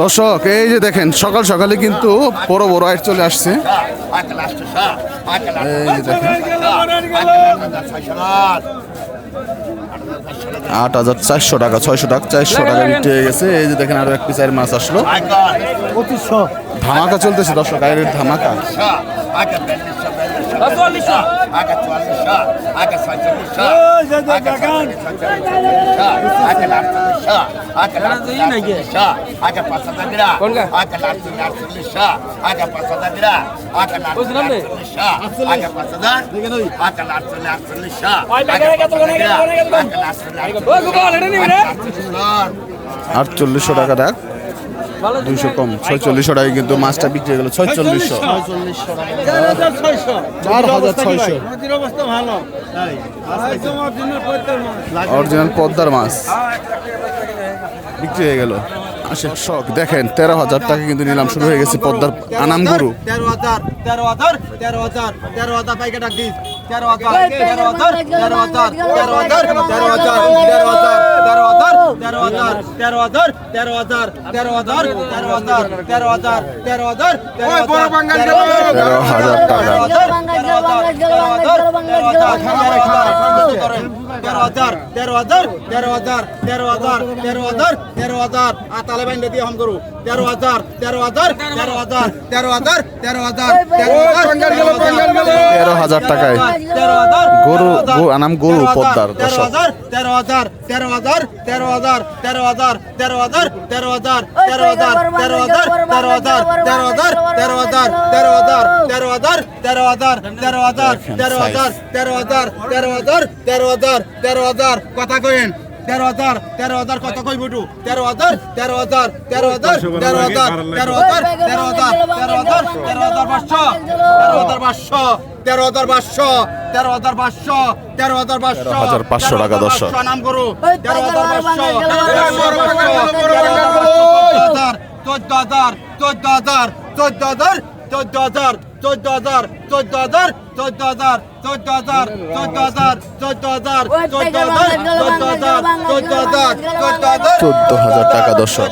দর্শক এই যে দেখেন সকাল সকালে কিন্তু বড় বড় আইট চলে আসছে। এই যে দেখেন 8,400 টাকা, 600 টাকা, 400 টাকা বিক্রি হয়ে গেছে। এই যে দেখেন আরো এক পিস আইয়ের মাছ আসলো। 2500 ধামাকা চলতেছে দর্শক, আইয়ের ধামাকা। আটচল্লিশশো টাকা রাখ, 200 কম, 4600 টাকায় কিন্তু মাছটা বিক্রি হয়ে গেল। 4600, 4600, অরিজিনাল পদ্মার মাছ বিক্রি হয়ে গেল। আসেন শখ দেখেন 13,000 টাকা কিন্তু নিলাম শুরু হয়ে গেছে পদ্মার আনাম গরু। 13,000 পাইকা ডাক দিস 13,000 আতালে বাইন্দে দিয়ে হম করু 13,000 টাকায় গরু আনাম গরু পদ্মার। 13,000 কথা কইেন 13,000 কত কই বুটু 13,000 13,500 টাকা দর্শক। নাম করু 14,000 টাকা দর্শক।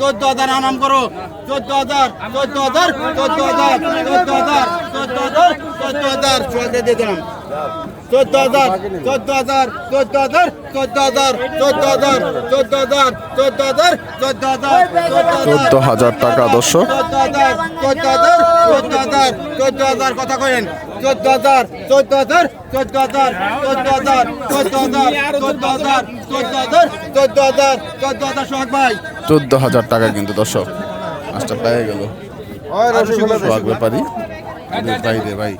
14,000 নাম করো 14,000 দিয়ে দিলাম 14,000 টাকা দর্শক। 14,000 কথা কইেন 14,000 সোহাগ ভাই 14,000 টাকা কিন্তু দর্শক মাছটা পেয়ে গেল সোহাগ ব্যাপারী। ভাই রে ভাই,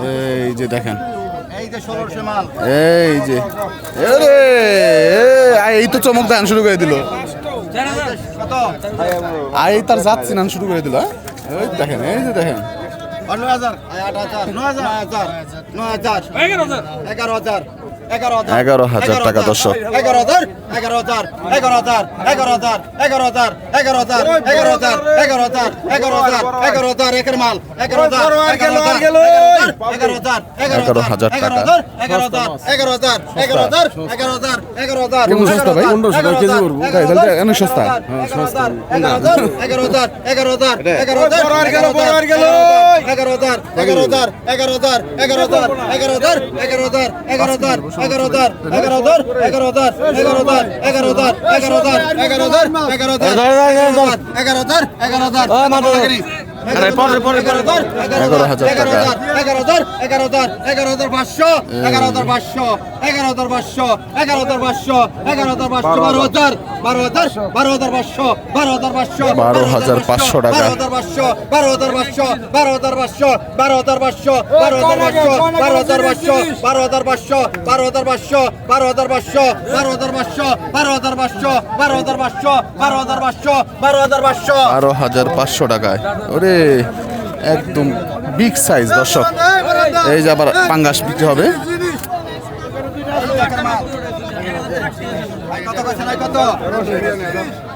এই যে দেখেন এই যে এই তো চমক দান শুরু করে দিল, আই তার যাচ্ছি নান শুরু করে দিল। এই দেখেন এই যে দেখেন 9,000 11,000 টাকা দর্শক। 11,000 একের মাল 11,000 কেমন সস্তা ভাই? 1500 টাকা কেজি করবো তাহলে অনেক সস্তা। 12,500 টাকায় ওরে একদম বিগ সাইজ দর্শক। এই যে আবার পাঙ্গাস বিক্রি হবে। কত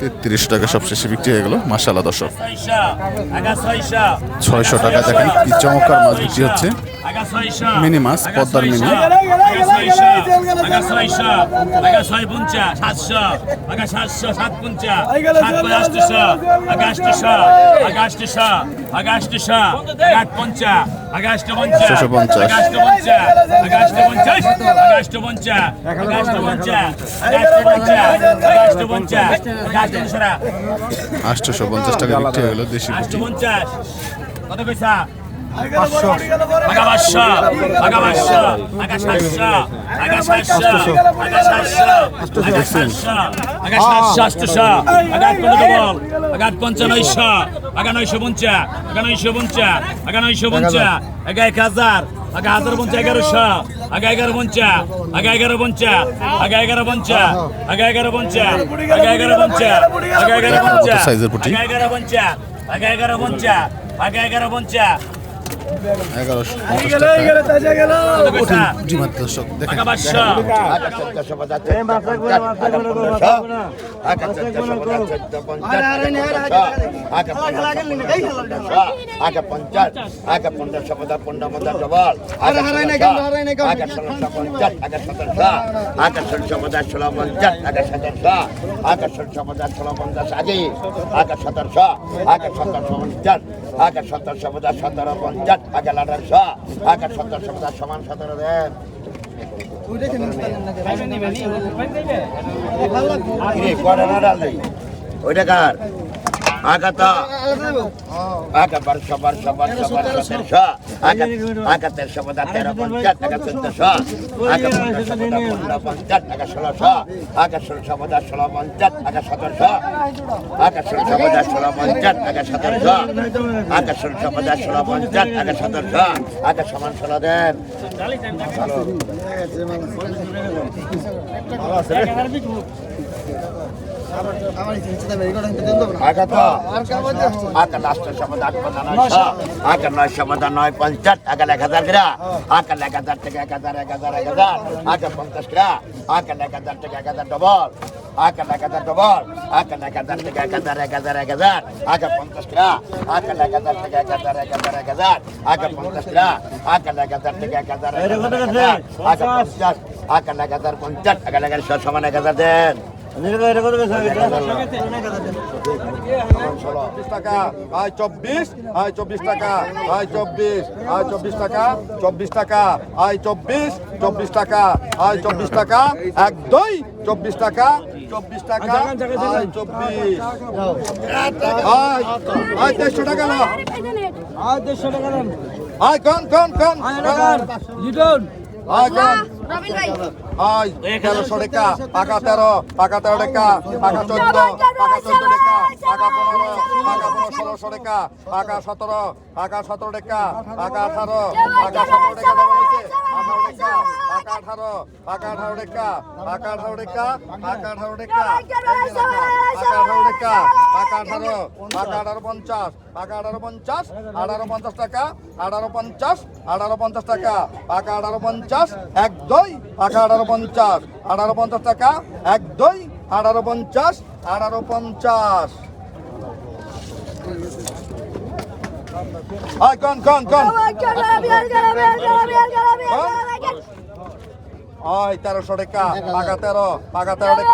33 টাকা সবশেষে বিক্রি হয়ে গেল। মাশাআল্লাহ দর্শক, 600 টাকা দেখেন কি চমৎকার মাছ বিক্রি হচ্ছে। মিনি মাছ, পদ্মার মিনি। 650 700 700 750 850 টাকা বিক্রি হয়ে গেল দেশি পুঁটি। কত পয়সা? 500 টাকা 500 টাকা 500 টাকা 700 টাকা 700 টাকা 700 টাকা 700 টাকা 700 টাকা কত বল টাকা 9500 টাকা 950 টাকা 950 টাকা 950 টাকা 1000 টাকা 1050 1100 টাকা 1150 টাকা 1150 টাকা 1150 টাকা 1150 টাকা 1150 টাকা 1150 সাইজের পুঁটি। টাকা 1150 টাকা 1150 টাকা 1150 1150 পুঁটি মাছ দর্শক দেখেন। সমান 17 দেন। ওইটা কার আগাতা আগা 1200 আগা 1350 টাকা 1400 আগা 1550 টাকা 1600 আগা 1650 আগা 1700 আগা 1650 টাকা 1700 আগা 1650 টাকা 1700 আগা সমান 16 দেন। আগাতা আগা লাস্টের সময় 850 আগা 950 আগা 1000 গ্রা আগা 1000 থেকে 1000 আগা 50 গ্রা আগা 1000 থেকে 1000 ডবল আগা 1000 ডবল আগা 1000 থেকে 1000 আগা 50 গ্রা আগা 1000 থেকে 1000 আগা 50 গ্রা আগা 1000 থেকে 1000 আগা 50 আগা 1050 আগা 1000 সমান 1000 দেন। 24 টাকা আয় 24 আয় 24 টাকা আয় 24 আয় 24 টাকা 24 টাকা আয় 24 24 টাকা আয় 24 টাকা 1 2 24 টাকা 24 টাকা আয় 24 আয় আয় 150 টাকা না আয় 150 টাকা দেন আয় কোন লিটন আয় কোন রবিন ভাই আয় 1300 টাকা টাকা 13 টাকা 13 টাকা টাকা 14 টাকা 14 টাকা টাকা 15 টাকা 1600 টাকা টাকা 17 টাকা 17 টাকা টাকা 18 টাকা 17 টাকা দেওয়া হয়েছে 18 টাকা টাকা 18 টাকা 18 টাকা টাকা 18 টাকা টাকা 18 টাকা টাকা 18 টাকা টাকা 18 টাকা 1850 টাকা 1850 1850 টাকা 1850 1850 টাকা টাকা 1850 1 2 টাকা 1850 1850 টাকা 1 2 1850 1850 আয় কোন আয় 1300 টাকা টাকা 13 টাকা 13 টাকা টাকা 13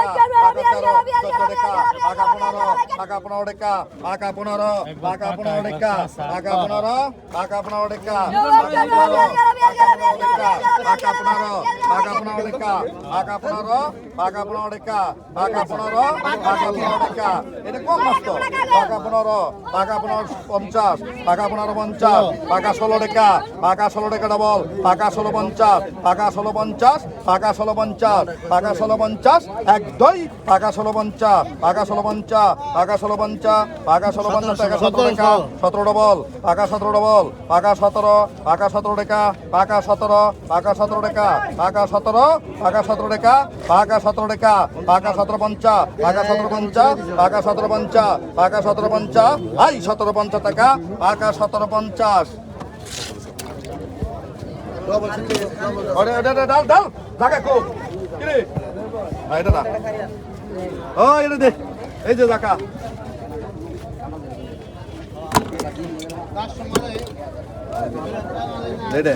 14 টাকা টাকা 15 টাকা 15 টাকা টাকা 15 টাকা 15 টাকা টাকা 15 টাকা 15 টাকা টাকা 15 টাকা 15 টাকা টাকা 15 টাকা 15 টাকা টাকা 15 টাকা 15 টাকা এটা কম মাস তো টাকা 15 টাকা 15 50 টাকা 15 50 টাকা 16 টাকা টাকা 16 টাকা ডবল টাকা 16 50 টাকা 16 50 টাকা 16 50 টাকা 16 50 1 2 টাকা 16 50 টাকা 16 50 টাকা 16 50 টাকা 16 50 টাকা 17 টাকা 17 ডবল টাকা 17 ডবল টাকা 17 টাকা 17 টাকা টাকা 17 টাকা 17 টাকা টাকা 17 টাকা 17 টাকা টাকা 17 টাকা টাকা 17 50 টাকা 17 50 টাকা 17 50 টাকা 17 50 আই 17 50 টাকা টাকা 17 50 ওরে ডাল জায়গা কো কিরে এটা না ও এটা দে এই যে দেখা রেডে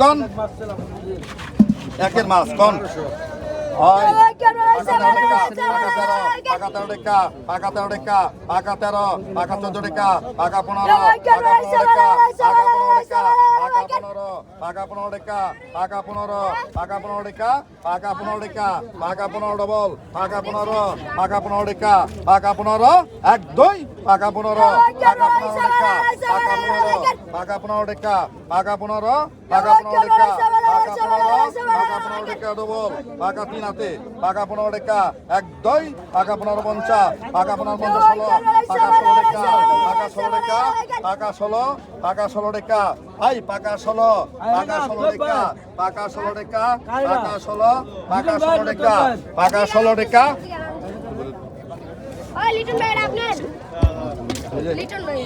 কোন একের মাছ কোন হয় পাকা 13 টাকা পাকা 14 টাকা পাকা 14 টাকা পাকা 15 পাকা 15 টাকা পাকা 15 পাকা 15 টাকা পাকা 15 টাকা পাকা 15 ডবল পাকা 15 পাকা 15 টাকা পাকা 15 এক দুই পাকা 15 পাকা 15 টাকা পাকা 15 টাকা পাকা 15 পাকা 15 টাকা পাকা 15 টাকা ডবল পাকা 3 হাতে পাকা 15 টাকা এক দুই পাকা 15 50 পাকা 15 50 16 পাকা 16 টাকা পাকা 16 টাকা পাকা 16 পাকা 16 টাকা ভাই পাকা 16 পাকা 16 টাকা পাকা 16 টাকা পাকা 16 পাকা 16 টাকা পাকা 16 টাকা ওই লিটন ভাই আপনার লিটন ভাই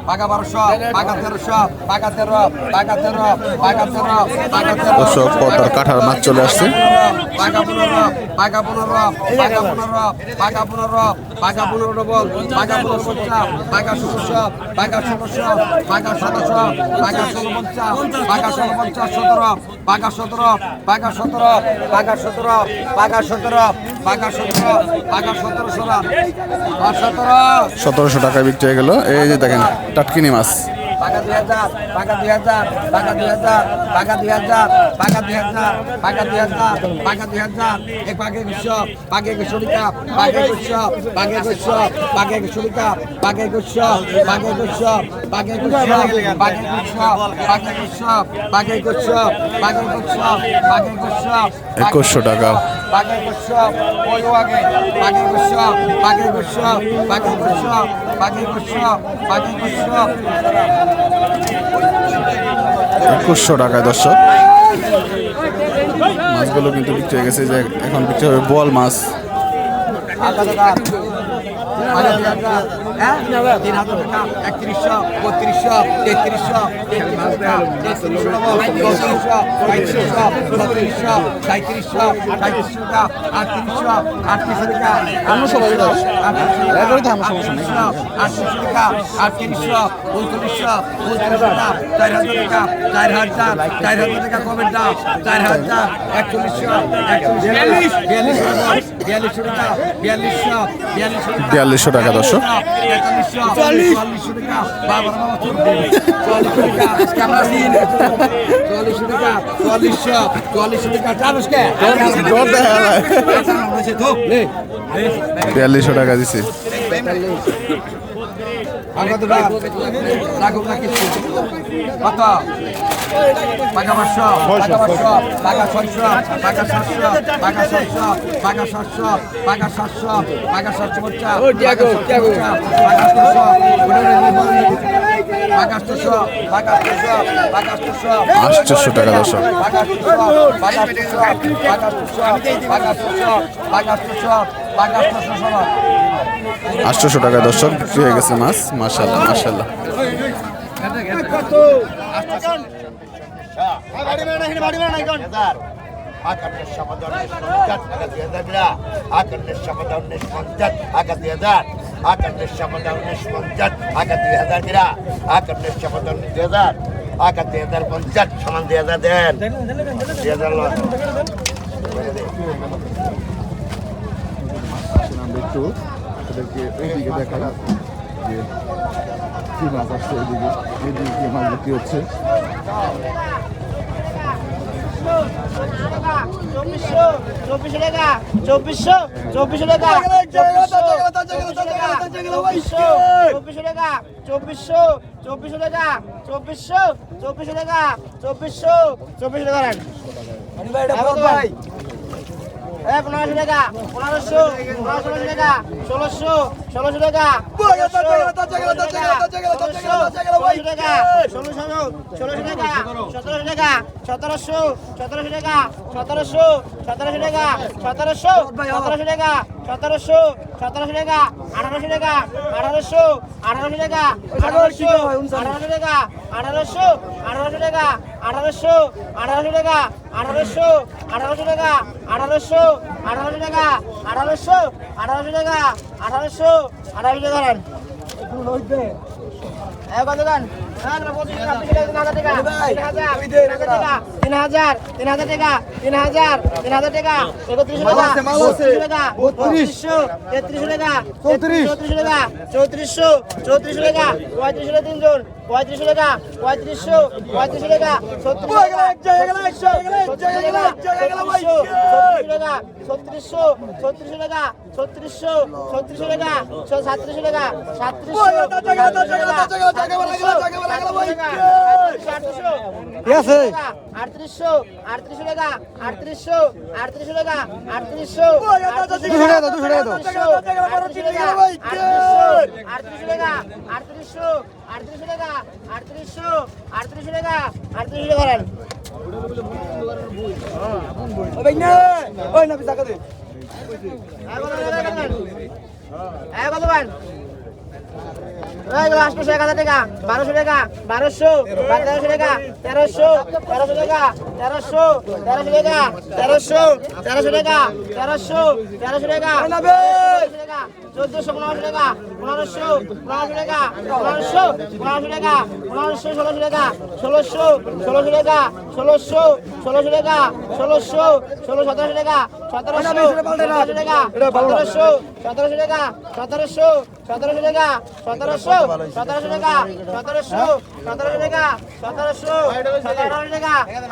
পাকা 1200 পাকা 1300 পাকা 13 পাকা 13 পাকা 13 পাকা 13 দর্শক পদ্মার কাঁঠার মাছ চলে আসছে। পাকা 15 পাকা 15 পাকা 15 পাকা 15 পাকা 15 ডবল পাকা 15 পাকা 16 পাকা 17 পাকা 17 পাকা 16 পাকা 16 17 পাকা 17 পাকা 17 পাকা 17 পাকা 17 পাকা 17 পাকা 17 সোলা 17 1700 টাকায় বিক্রি হয়ে গেল। এই যে দেখেন টাটকিনি মাছ। পাকা 2000 পাকা 2000 পাকা 2000 পাকা 2000 পাকা 2000 পাকা 2000 পাকা 2000 এক পাকে 100 পাকে 100 টাকা পাকে 100 পাকে 100 পাকে 100 টাকা পাকে 100 পাকে 100 পাকে 100 পাকে 100 পাকে 100 পাকে 100 পাকে 100 পাকে 100 2100 টাকা। পাকে 100 ওই আগে পাকে 100 পাকে 100 পাকে 100 পাকে 100 পাকে 100 2100 টাকায় দর্শক মাছগুলো কিন্তু বিক্রি হয়ে গেছে। যে এখন বিক্রি হবে বোয়াল মাছ। বিয়াল্লিশশো টাকা দর্শক। বিয়াল্লিশশো টাকা দিছে। কত পাকা 500 পাকা 500 পাকা 600 পাকা 700 পাকা 700 পাকা 700 পাকা 700 পাকা 750 পাকা 800 টাকা দর্শক। পাকা 800 টাকা দর্শক বিক্রি হয়ে গেছে মাছ। মাশাআল্লাহ মাশাআল্লাহ। একটু ওদেরকে এইদিকে দেখা যে কি মাছ আসছে এইদিকে এইদিকে কি মাছ বিক্রি হচ্ছে। চব্বিশশো টাকা চব্বিশশো টাকা চব্বিশশো টাকা চব্বিশশো টাকা চব্বিশশো টাকা 1500 টাকা 1500 টাকা 1600 ষোলোশো টাকা ষোলোশো টাকা ষোলোশো টাকা সতেরোশো টাকা সতেরোশো টাকা সতেরোশো টাকা সতেরোশো টাকা সতেরোশো টাকা আঠারোশো টাকা আঠারোশো টাকা আঠারোশো টাকা আঠারোশো টাকা আঠারোশো টাকা আঠারোশো টাকা আঠারোশো টাকা আঠারোশো টাকা আঠারোশো টাকা কত গান তিন হাজার টাকা 3000 টাকা 31 টাকা 3200 33 টাকা 34 টাকা 3400 টাকা 35 টাকা তিনজন 35 টাকা 3500 টাকা 3600 টাকা 3700 টাকা 3700 টাকা 3800 টাকা 3800 টাকা 3800 1000 টাকা 1200 টাকা 1200 টাকা 1300 টাকা 1300 টাকা 1300 টাকা 1400 টাকা 1500 টাকা 1500 টাকা 1600 টাকা 1600 টাকা 1600 টাকা 1700 টাকা 1700 টাকা 1700 টাকা 1700 টাকা 1700 টাকা 1700 টাকা 1700 টাকা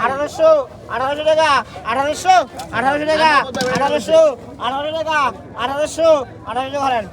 1800 টাকা 1800 টাকা 1800 টাকা 1800 করেন